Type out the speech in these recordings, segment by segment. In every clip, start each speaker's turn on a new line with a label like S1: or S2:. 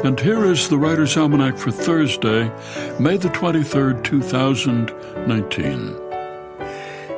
S1: And here is the Writer's Almanac for Thursday, May the 23rd, 2019.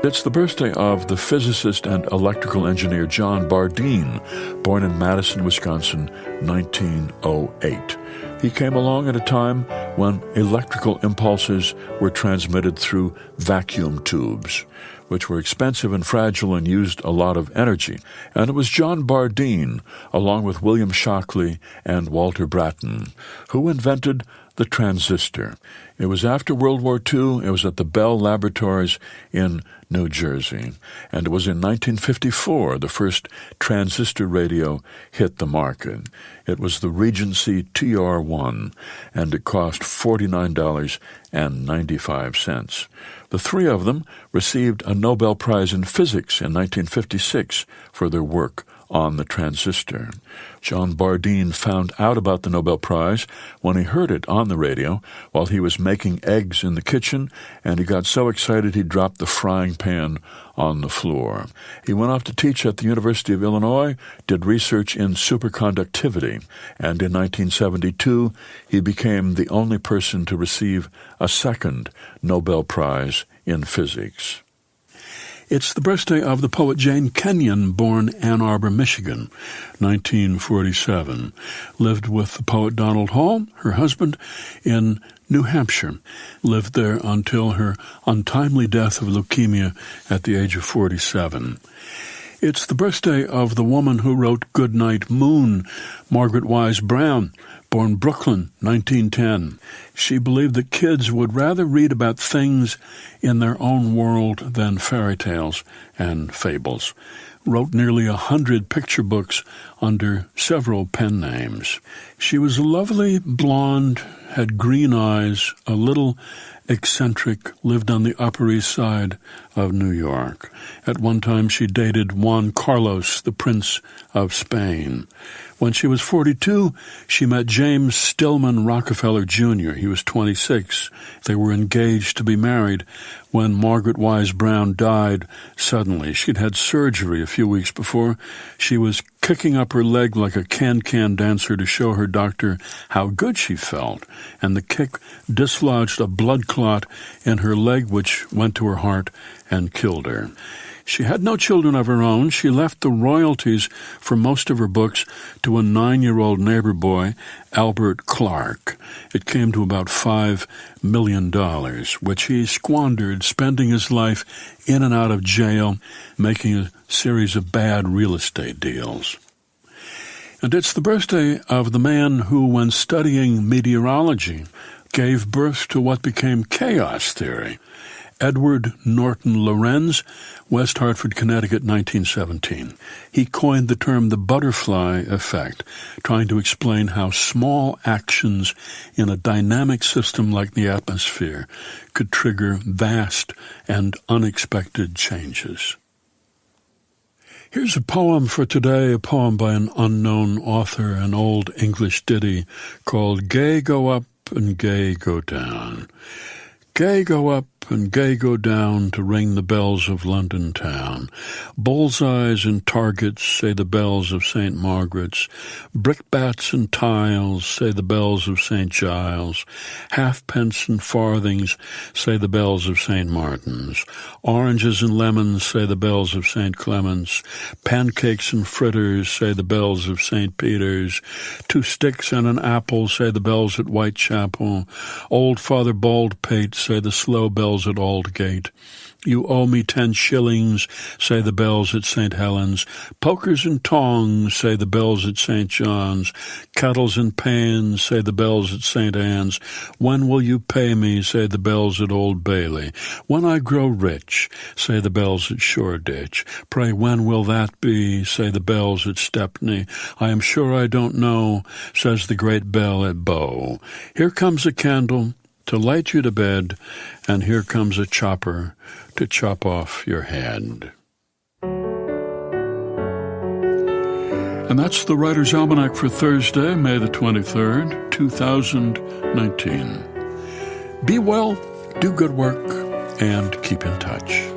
S1: It's the birthday of the physicist and electrical engineer John Bardeen, born in Madison, Wisconsin, 1908. He came along at a time when electrical impulses were transmitted through vacuum tubes, which were expensive and fragile and used a lot of energy. And it was John Bardeen, along with William Shockley and Walter Brattain, who invented the transistor. It was after World War II. It was at the Bell Laboratories in New Jersey. And it was in 1954 the first transistor radio hit the market. It was the Regency TR1, and it cost $49.95. The three of them received a Nobel Prize in Physics in 1956 for their work on the transistor. John Bardeen found out about the Nobel Prize when he heard it on the radio while he was making eggs in the kitchen, and he got so excited he dropped the frying pan on the floor. He went off to teach at the University of Illinois, did research in superconductivity, and in 1972 he became the only person to receive a second Nobel Prize in Physics. It's the birthday of the poet Jane Kenyon, born Ann Arbor, Michigan, 1947. Lived with the poet Donald Hall, her husband, in New Hampshire. Lived there until her untimely death of leukemia at the age of 47. It's the birthday of the woman who wrote Goodnight Moon, Margaret Wise Brown, born Brooklyn, 1910. She believed that kids would rather read about things in their own world than fairy tales and fables. Wrote nearly 100 picture books under several pen names. She was a lovely blonde, had green eyes, a little eccentric, lived on the Upper East Side of New York. At one time she dated Juan Carlos, the Prince of Spain. When she was 42, she met James Stillman Rockefeller Jr. He was 26. They were engaged to be married when Margaret Wise Brown died suddenly. She'd had surgery a few weeks before. She was kicking up her leg like a can-can dancer to show her doctor how good she felt, and the kick dislodged a blood clot in her leg, which went to her heart and killed her. She had no children of her own. She left the royalties for most of her books to a 9-year-old neighbor boy, Albert Clark. It came to about $5 million, which he squandered, spending his life in and out of jail, making a series of bad real estate deals. And it's the birthday of the man who, when studying meteorology, gave birth to what became chaos theory. Edward Norton Lorenz, West Hartford, Connecticut, 1917. He coined the term the butterfly effect, trying to explain how small actions in a dynamic system like the atmosphere could trigger vast and unexpected changes. Here's a poem for today, a poem by an unknown author, an old English ditty called Gay Go Up and Gay Go Down. Gay go up and gay go down to ring the bells of London town. Bullseyes and targets, say the bells of St. Margaret's. Brickbats and tiles, say the bells of St. Giles. Halfpence and farthings, say the bells of St. Martin's. Oranges and lemons, say the bells of St. Clement's. Pancakes and fritters, say the bells of St. Peter's. 2 sticks and an apple, say the bells at Whitechapel. Old Father Baldpate, say the slow bells at Aldgate. You owe me 10 shillings, say the bells at St. Helens. Pokers and tongs, say the bells at St. John's. Kettles and pans, say the bells at St. Anne's. When will you pay me, say the bells at Old Bailey. When I grow rich, say the bells at Shoreditch. Pray, when will that be, say the bells at Stepney. I am sure I don't know, says the great bell at Bow. Here comes a candle to light you to bed, and here comes a chopper to chop off your head. And that's the Writer's Almanac for Thursday, May the 23rd, 2019. Be well, do good work, and keep in touch.